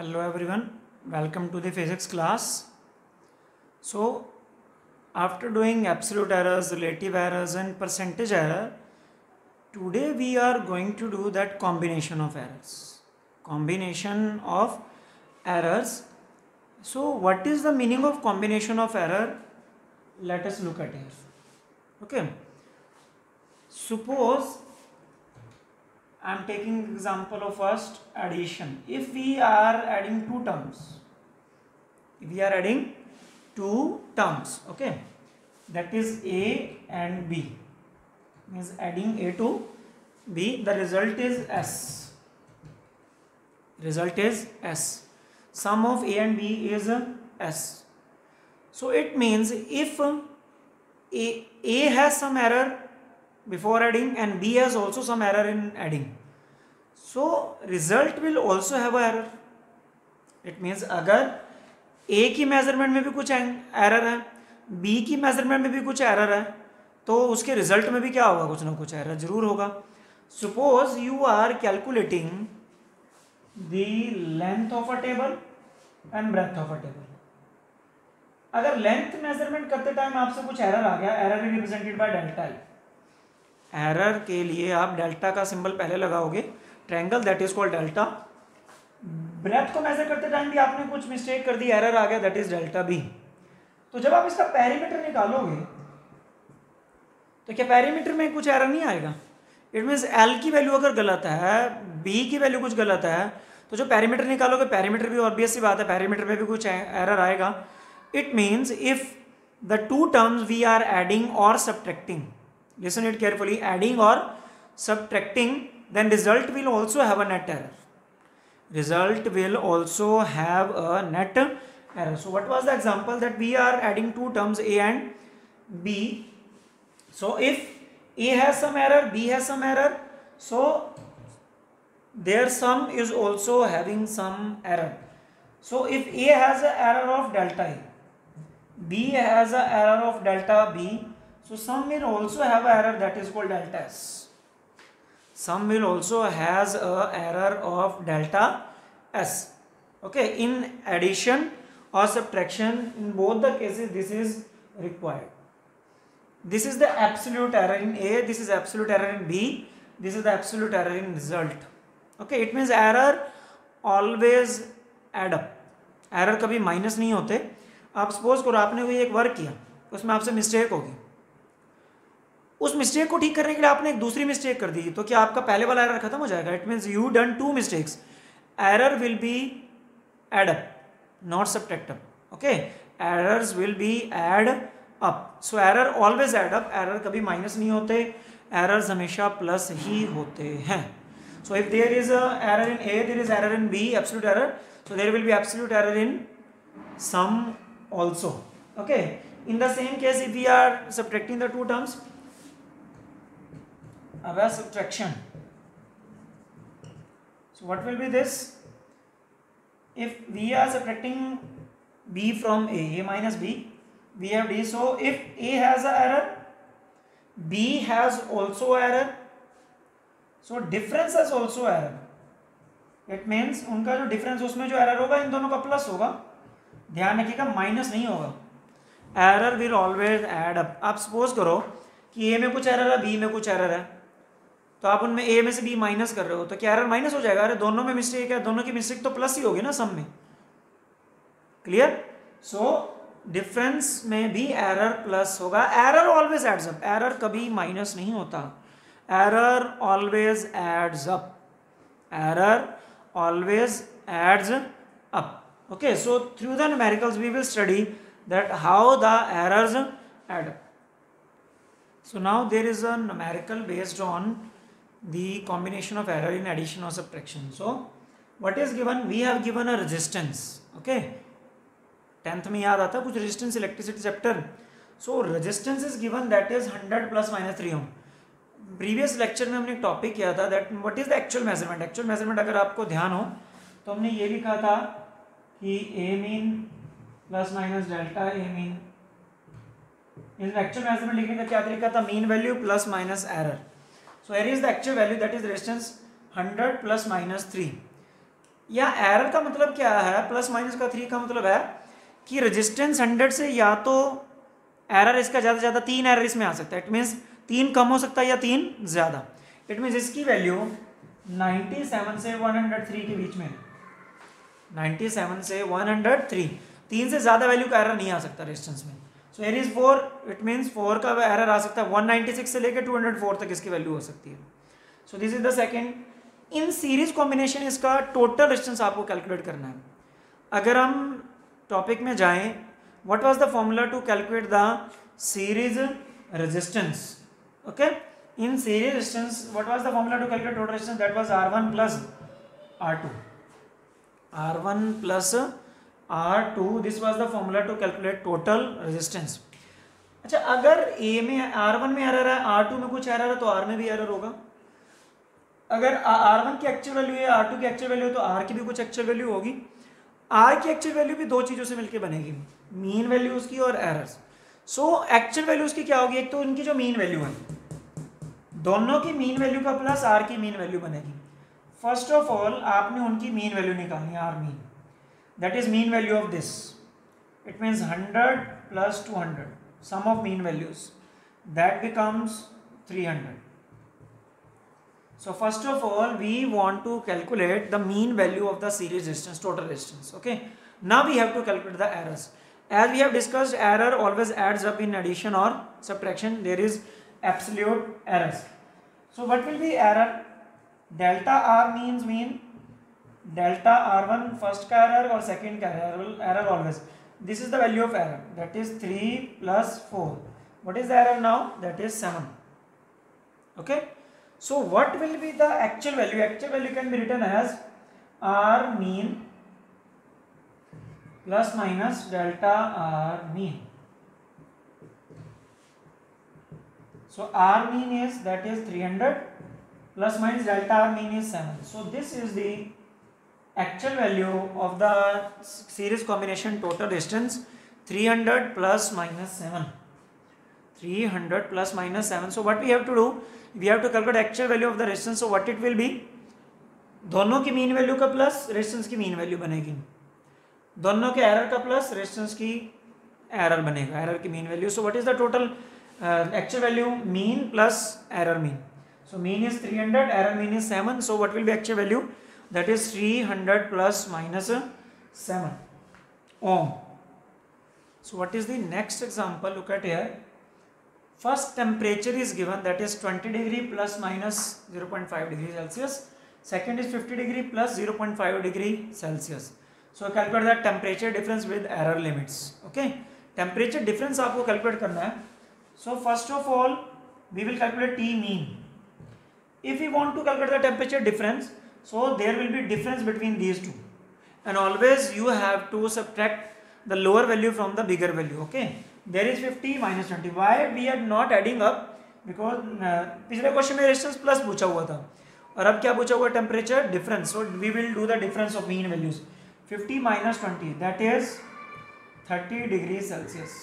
Hello everyone, welcome to the physics class. So after doing absolute errors, relative errors and percentage error, today we are going to do that combination of errors. Combination of errors. So what is the meaning of combination of error? Let us look at it. Okay. Suppose I am taking example of first addition. If we are adding two terms, okay, that is A and B, means adding A to B, the result is S. Sum of A and B is S. So it means if A has some error before adding and B has also some error in adding, so result will also have a error. It means अगर A की measurement में भी कुछ error है, B की measurement में भी कुछ एरर है, तो उसके रिजल्ट में भी क्या होगा, कुछ ना कुछ एरर जरूर होगा. Suppose you are calculating the length of a table and breadth of a table. अगर लेंथ मेजरमेंट करते टाइम आपसे कुछ एरर आ गया, error is represented by delta. Error के लिए आप डेल्टा का सिंबल पहले लगाओगे, triangle that is called delta. Breadth को मेजर करते टाइम भी आपने कुछ मिस्टेक कर दी, एरर आ गया, दैट इज डेल्टा बी. तो जब आप इसका पेरीमीटर निकालोगे तो क्या पेरीमीटर में कुछ एरर नहीं आएगा? इट मीन्स एल की वैल्यू अगर गलत है, बी की वैल्यू कुछ गलत है, तो जो पेरीमीटर निकालोगे, पेरीमीटर भी ऑब्वियस सी बात है, पेरीमीटर में भी कुछ एरर आएगा. It means if the two terms we are adding और subtracting, listen it carefully, adding or subtracting, then result will also have a net error. Result will also have a net error. So what was the example that we are adding two terms A and B? So if A has some error, B has some error, so their sum is also having some error. So if A has an error of delta A, B has an error of delta B, so sum will also have an error that is called delta S. Sum will also has a error of delta S. Okay, in addition or subtraction, in both the cases this is required. This is the absolute error in A, this is absolute error in B, this is the absolute error in result. Okay, it means error always add up. Error कभी minus नहीं होते. आप suppose करो आपने कोई एक work किया, उसमें आपसे मिस्टेक होगी, उस मिस्टेक को ठीक करने के लिए आपने एक दूसरी मिस्टेक कर दी, तो क्या आपका पहले वाला एरर खत्म हो जाएगा? It means you done two mistakes, error will be add up, not subtract up. Okay, errors will be add up. So error always add up, error कभी माइनस नहीं होते, एरर्स हमेशा प्लस ही होते हैं. So if there is error in A, there is error in B, absolute error, so there will be absolute error in sum also. Okay, in the same case if we are subtracting the two terms, about subtraction. So what will be this? If we are subtracting B from A minus B, we have D. So if A has an error, B has also error, so difference has also error. It means उनका जो difference, उसमें जो error होगा इन दोनों का plus होगा. ध्यान रखिएगा, माइनस नहीं होगा. Error will always add up. आप सपोज करो कि A में कुछ error है, B में कुछ error है, तो आप उनमें A में से B माइनस कर रहे हो, तो क्या एरर माइनस हो जाएगा? अरे दोनों में मिस्टेक है, दोनों की मिस्टेक तो प्लस ही होगी ना सम में. क्लियर? सो डिफरेंस में भी एरर प्लस होगा. Error always adds up, error कभी माइनस नहीं होता, error always adds up, error always adds up. Okay, so through the numericals we will study that how the errors add up. So now there is a numerical based on the combination of error in addition or subtraction. So what is given? We have given a resistance. Okay, 10th में याद आता कुछ resistance electricity chapter. So resistance is given, that is 100 plus minus 3 ohm. Previous lecture में हमने एक topic किया था that what is the actual measurement. Actual measurement अगर आपको ध्यान हो तो हमने ये लिखा था कि A mean plus minus delta A mean. In actual measurement लिखने का क्या तरीका था? Mean value plus minus error. So here is the actual value, that is resistance 100 plus minus 3. या एरर का मतलब क्या है, प्लस माइनस का 3 का मतलब है कि रेजिस्टेंस 100 से या तो एरर इसका ज़्यादा से ज़्यादा 3 एरर इसमें आ सकता है। इट मीन्स 3 कम हो सकता है या 3 ज़्यादा। इट मीन्स इसकी वैल्यू 97 से 103 के बीच में, 97 से 103, 3 से ज़्यादा वैल्यू का एरर नहीं आ सकता रेजिस्टेंस में। सो एयर इज 4, इट मीन्स 4 का एरर आ सकता है, 196 से लेकर 204 तक इसकी वैल्यू हो सकती है। So this is the second. In series combination इसका टोटल रेजिस्टेंस आपको कैलकुलेट करना है। अगर हम टॉपिक में जाएं, what was the formula to calculate the series resistance? Okay, in series resistance what was the formula to calculate total resistance? That was R1 plus R2, R1 plus R2, this was the formula to calculate total resistance. अच्छा, अगर ए में R1 में error है, R2 में कुछ error है, तो R में भी एरर होगा। अगर R1 की एक्चुअल वैल्यू है, R2 की एक्चुअल वैल्यू है, तो R की भी कुछ एक्चुअल वैल्यू होगी। R की एक्चुअल वैल्यू भी दो चीज़ों से मिलकर बनेगी, मीन वैल्यू उसकी और एरर्स। सो एक्चुअल वैल्यू उसकी क्या होगी? एक तो इनकी जो मीन वैल्यू है, दोनों की मीन वैल्यू का प्लस R की मीन वैल्यू बनेगी। फर्स्ट ऑफ ऑल आपने उनकी मीन वैल्यू निकालनी है, R mean, that is mean value of this. It means 100 plus 200, sum of mean values, that becomes 300. So first of all we want to calculate the mean value of the series resistance, total resistance. Okay, now we have to calculate the errors. As we have discussed, error always adds up in addition or subtraction. There is absolute errors. So what will be error? Delta R means mean, delta R1 first का error और second का error always. This is the value of error, that is 3 plus 4. What is the error now? That is 7. Okay, so what will be the actual value? Actual value can be written as R mean plus minus delta R mean. So R mean is, that is 300, plus minus delta R mean is 7. So this is the actual value of the series combination total resistance, 300 plus minus 7. 300 plus minus 7. So what we have to do? We have to calculate actual value of the resistance. So what it will be? दोनों की mean value का plus resistance की mean value बनेगी, दोनों के error का plus resistance की error बनेगा, एरर की mean value. So what is the total actual value? Mean plus error mean. So mean is 300, error mean is 7. So what will be actual value? That is 300 plus minus 7 ohm. So what is the next example? Look at here. First temperature is given, that is 20 degree plus minus 0.5 degree Celsius. Second is 50 degree plus 0.5 degree Celsius. So calculate the temperature difference with error limits. Okay, temperature difference आपको calculate करना है. So first of all we will calculate T mean. If we want to calculate the temperature difference, so there will be difference between these two, and always you have to subtract the lower value from the bigger value. Okay, there is 50 minus 20. Why we are not adding up? Because पिछले question में resistance plus पूछा हुआ था और अब क्या पूछा हुआ? Temperature difference. So we will do the difference of mean values. 50 minus 20, that is 30 degrees Celsius.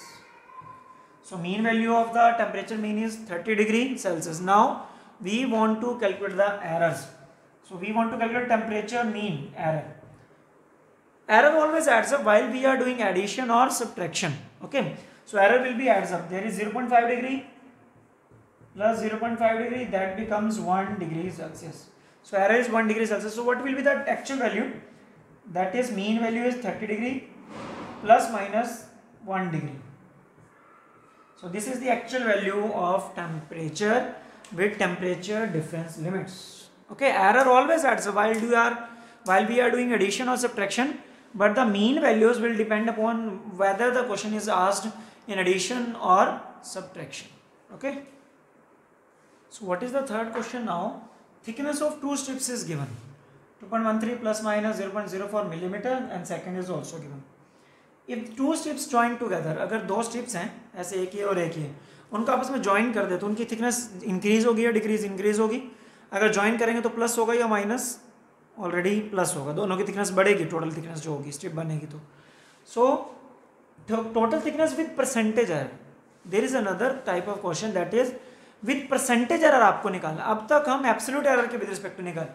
So mean value of the temperature mean is 30 degrees Celsius. Now we want to calculate the errors. So we want to calculate temperature mean error. Error always adds up while we are doing addition or subtraction. Okay, so error will be adds up. There is 0.5 degree plus 0.5 degree, that becomes 1 degree Celsius. So error is 1 degree Celsius. So what will be the actual value? That is mean value is 30 degree plus minus 1 degree. So this is the actual value of temperature with temperature difference limits. Okay, error always adds up while we are doing addition or subtraction, but the mean values will depend upon whether the question is asked in addition or subtraction. Okay, so what is the third question now? Thickness of two strips is given, 2.13 plus minus 0.04 millimeter, and second is also given. If two strips join together, अगर दो strips हैं ऐसे एक ही और एक ही, उनको आपस में ज्वाइन कर दे तो उनकी थिकनेस इंक्रीज होगी या डिक्रीज? इंक्रीज होगी. अगर ज्वाइन करेंगे तो प्लस होगा या माइनस? ऑलरेडी प्लस होगा. दोनों की थिकनेस बढ़ेगी, टोटल थिकनेस जो होगी स्ट्रिप बनेगी तो. So total thickness with percentage error. There is another type of question, that is with percentage error आपको निकालना. अब तक हम एब्सोल्यूट एरर के विद रिस्पेक्ट टू निकाल,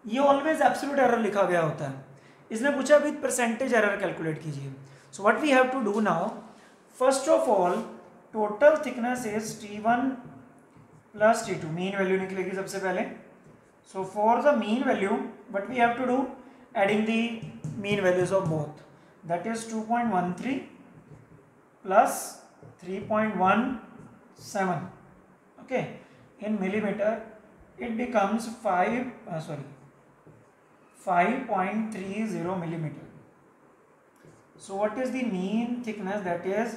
ये ऑलवेज एब्सोल्यूट एरर लिखा गया होता है. इसने पूछा विद परसेंटेज एरर कैलकुलेट कीजिए. So what we have to do now, first of all total thickness is T1 plus T2. Mean value निकलेगी सबसे पहले. So for the mean value what we have to do, adding the mean values of both, that is 2.13 plus 3.17. okay, in millimeter it becomes 5.30 millimeter. So what is the mean thickness? That is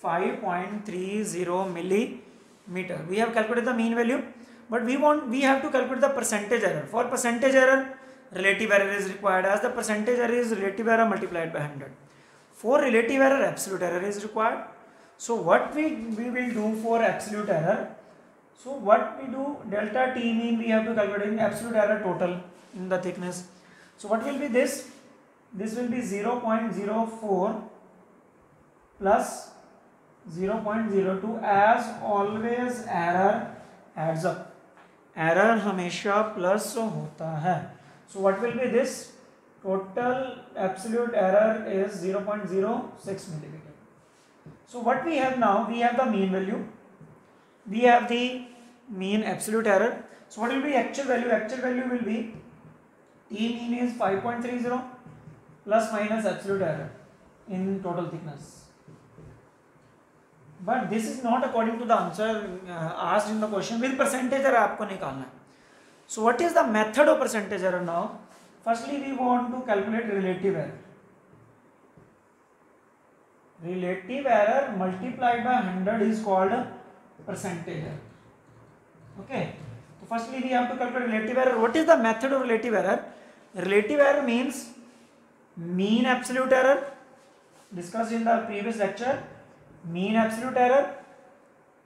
5.30 millimeter. We have calculated the mean value, but we have to calculate the percentage error. For percentage error, relative error is required, as the percentage error is relative error multiplied by 100. For relative error, absolute error is required. So what we will do for absolute error, so what we do, delta T mean we have to calculate in absolute error total in the thickness. So what will be this? This will be 0.04 plus 0.02. as always error adds up. Error हमेशा plus होता है. So what will be this? Total absolute error is 0.06 millimeter. So what we have now, we have the mean value, we have the mean absolute error. So what will be actual value? Actual value will be T mean is 5.30 plus minus absolute error in total thickness. But this is not according to the answer asked in the question. With percentage error आपको निकालना है. So what is the method of percentage error now? Firstly, we want to calculate relative error. Relative error multiplied by 100 is called percentage error. Okay. So firstly, we have to calculate relative error. What is the method of relative error? Relative error means mean absolute error, discussed in the previous lecture. Mean absolute error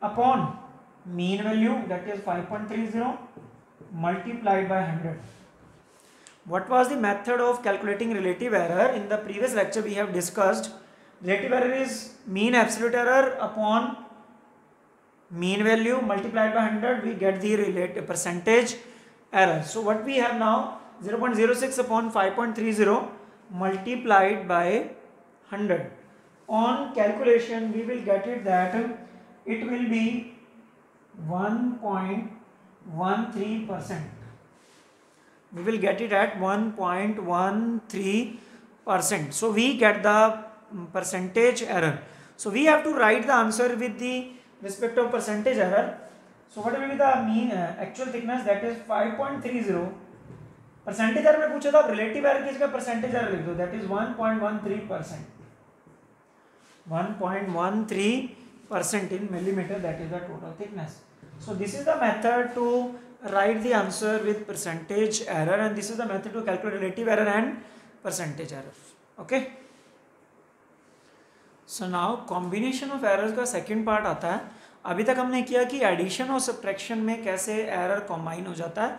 upon mean value, that is 5.30 multiplied by 100. What was the method of calculating relative error? In the previous lecture we have discussed relative error is mean absolute error upon mean value multiplied by 100, we get the relative percentage error. So what we have now, 0.06 upon 5.30 multiplied by 100. On calculation we will get it that it will be 1.13%. We will get it at 1.13%. So we get the percentage error. So we have to write the answer with the respect of percentage error. So what will be the mean actual thickness? That is 5.30. Percentage error में पूछा था, relative error की जगह percentage error लिख दो. That is 1.13%. 1.13% in millimeter. That is the total thickness. So this is the method to write the answer with percentage error, and this is the method to calculate relative error and percentage error. Okay. So now combination of errors का second part आता है. अभी तक हमने किया कि addition और subtraction में कैसे error combine हो जाता है.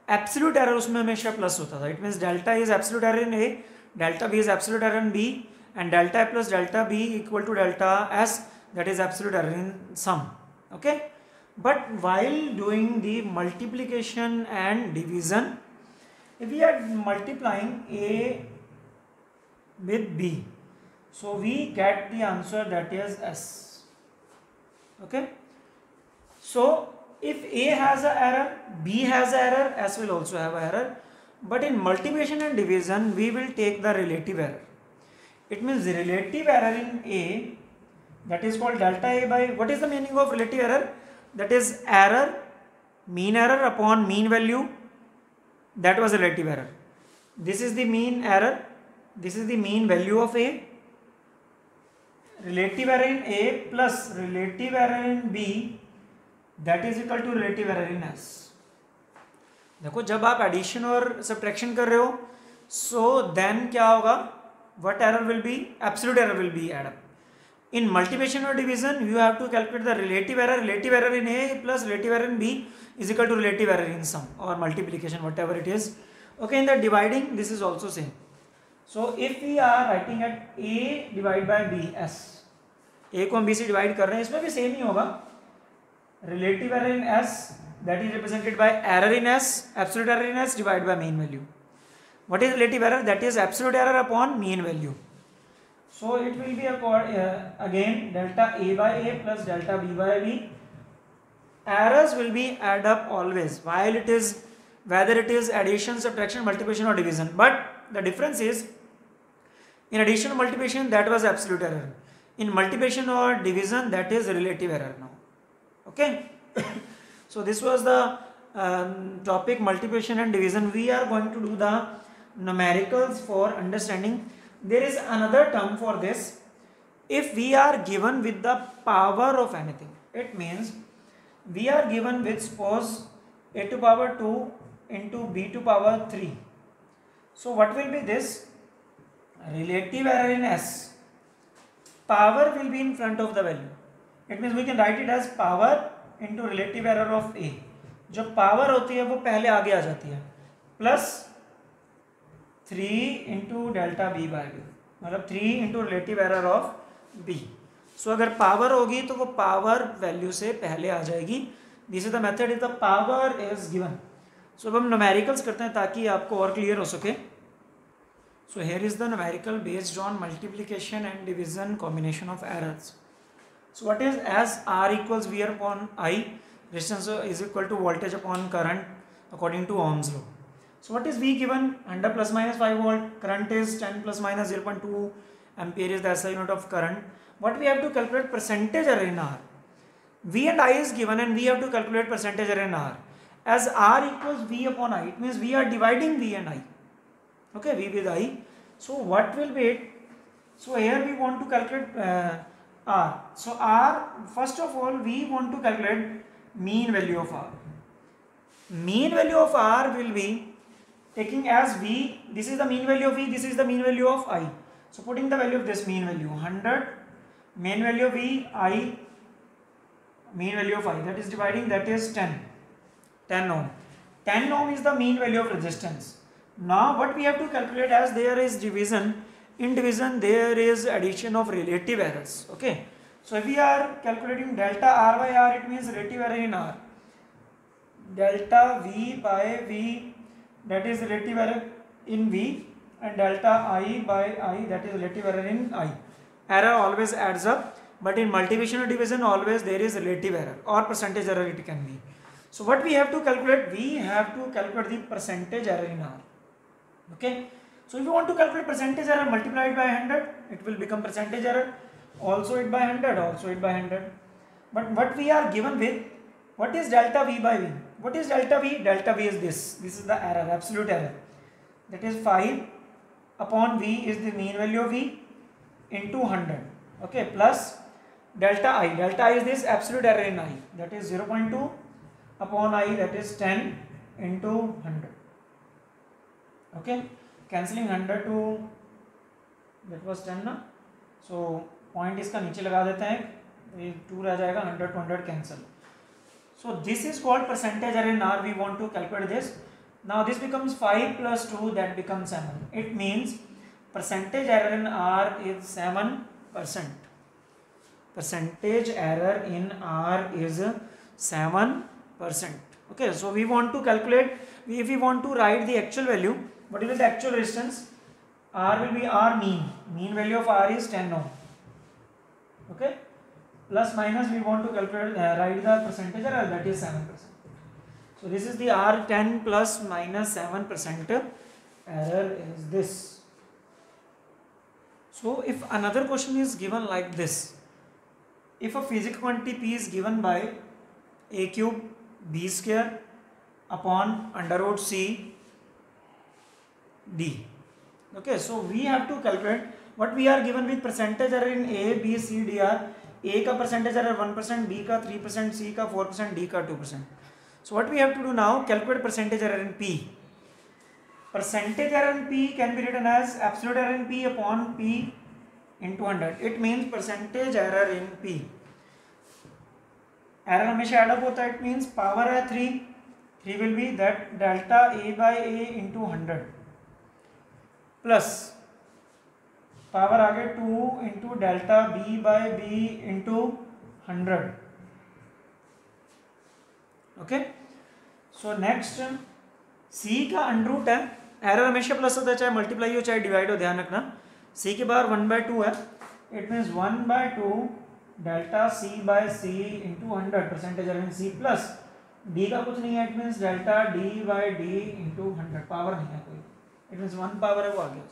Absolute error उसमें हमेशा plus होता था. It means delta is absolute error in A, delta B is absolute error in B, and delta A plus delta B equal to delta S, that is absolute error in sum. Okay. But while doing the multiplication and division, if we are multiplying A with B, so we get the answer that is S. Okay. So if A has an error, B has an error, S will also have an error. But in multiplication and division, we will take the relative error. It means the relative error in A, that is called delta A by, what is the meaning of relative error? That is error, mean error upon mean value, that was relative error. This is the mean error, this is the mean value of A. Relative error in A plus relative error in B, that is equal to relative error in S. देखो जब आप addition और subtraction कर रहे हो, so then क्या होगा? What error will be? Absolute error will be added up. In multiplication or division, you have to calculate the relative error. Relative error in A plus relative error in B is equal to relative error in sum or multiplication, whatever it is. Okay, in the dividing, this is also same. So if we are writing at A divided by B S, A को हम B से divide कर रहे हैं, इसमें भी same ही होगा. Relative error in S, that is represented by error in S, absolute error in S divided by mean value. What is relative error? That is absolute error upon mean value. So it will be again delta A by A plus delta B by B. Errors will be add up always, while it is whether it is addition, subtraction, multiplication or division. But the difference is, in addition or multiplication that was absolute error. In multiplication or division that is relative error now. Okay. So this was the topic multiplication and division. We are going to do the numericals for understanding. There is another term for this. If we are given with the power of anything, it means we are given with, suppose, a to power 2 into b to power 3. So what will be this? Relative error in S. Power will be in front of the value. It means we can write it as power into relative error of A. जो power होती है वो पहले आगे आ जाती है, plus 3 into delta B by B, मतलब 3 into relative error of B. So अगर पावर होगी तो वो पावर वैल्यू से पहले आ जाएगी. This is the method if the power is given. So अब हम न्यूमेरिकल्स करते हैं ताकि आपको और क्लियर हो सके. So here is the numerical based on multiplication and division combination of errors. So what is, as R equals V upon I, resistance is equal to voltage upon current according to Ohm's law. So what is V given? 100 plus minus 5 volt. Current is 10 plus minus 0.2 ampere is the SI unit of current. What we have to calculate percentage error in R. V and I is given and we have to calculate percentage error in R. As R equals V upon I, it means we are dividing V and I. Okay, V with I. So what will be it? So here we want to calculate R. So R, first of all we want to calculate mean value of R. Mean value of R will be taking as V, this is the mean value of V, this is the mean value of I. So putting the value of this mean value 100, mean value of V, I, mean value of I, that is dividing, that is 10 ohm. 10 ohm is the mean value of resistance. Now what we have to calculate, as there is division, in division there is addition of relative errors. Okay, so if we are calculating delta R by R, it means relative error in R. Delta V by V, that is relative error in V, and delta I by I, that is relative error in I. Error always adds up, but in multiplication or division always there is relative error or percentage error it can be. So what we have to calculate? We have to calculate the percentage error in R. Okay. So if you want to calculate percentage error, multiply it by 100, it will become percentage error. Also it by 100, also it by 100. But what we are given with, what is delta V by V? What is delta V? Delta V is this. This is the error, absolute error. That is 5 upon V is the mean value of V into 100. Okay, plus delta I. Delta I is this absolute error in I. That is 0.2 upon I, that is 10 into 100. Okay. Cancelling 100 to, that was 10 ना, so point इसका नीचे लगा देते हैं, ये 2 रह जाएगा, 100 to 100 cancel. So this is called percentage error in R. We want to calculate this. Now this becomes 5 plus 2, that becomes 7. It means percentage error in R is 7%. Percentage error in R is 7%. Okay, so we want to calculate, if we want to write the actual value, what is the actual resistance? R will be R mean. Mean value of R is 10 ohm. Okay. Plus minus we want to calculate, write the percentage error, that is 7%. So this is the R 10 plus minus 7% error is this. So if another question is given like this, if a physical quantity P is given by A cube B square upon under root C D. Okay, so we have to calculate what we are given with percentage error in A, B, C, D are A का percentage error 1%, B का 3%, C का 4%, D का 2%. So what we have to do now, calculate percentage error in P. Percentage error in P can be written as absolute error in P upon P into 100. It means percentage error in P. Error हमेशा add up होता है. It means power है 3. 3 will be that delta A by A into 100. Plus power आगे 2 into delta B by B into 100. Okay, so next C का under root है error हमेशा plus होता है, चाहे मल्टीप्लाई हो चाहे डिवाइड हो, ध्यान रखना। सी के बाहर 1/2 है, it means 1/2 delta C by C into 100 percentage error in C, plus D का कुछ नहीं है, it means delta D by D into 100, power नहीं है कोई, इट मीन्स 1 पावर है वो आ गया।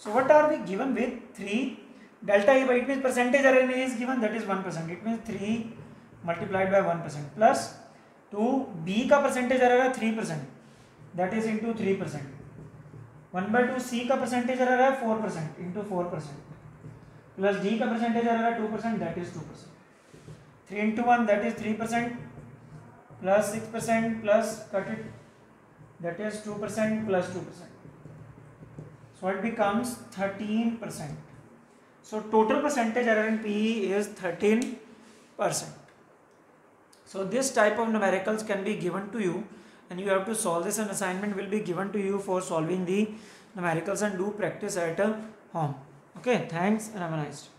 So what are we given with 3 delta A by, it means percentage error is given, that is 1%, it means 3 multiplied by 1%, plus 2 B का percentage error है 3%, that is into 3%, 1/2 सी का percentage error है 4% into 4%, plus D का percentage error है 2%, that is 2%, 3 into 1 that is 3%, plus 6% plus cut it, that is 2% plus 2%, so it becomes 13%. So total percentage error in PE is 13%. So this type of numericals can be given to you and you have to solve this, and assignment will be given to you for solving the numericals, and do practice at home. Okay, thanks and have a nice day.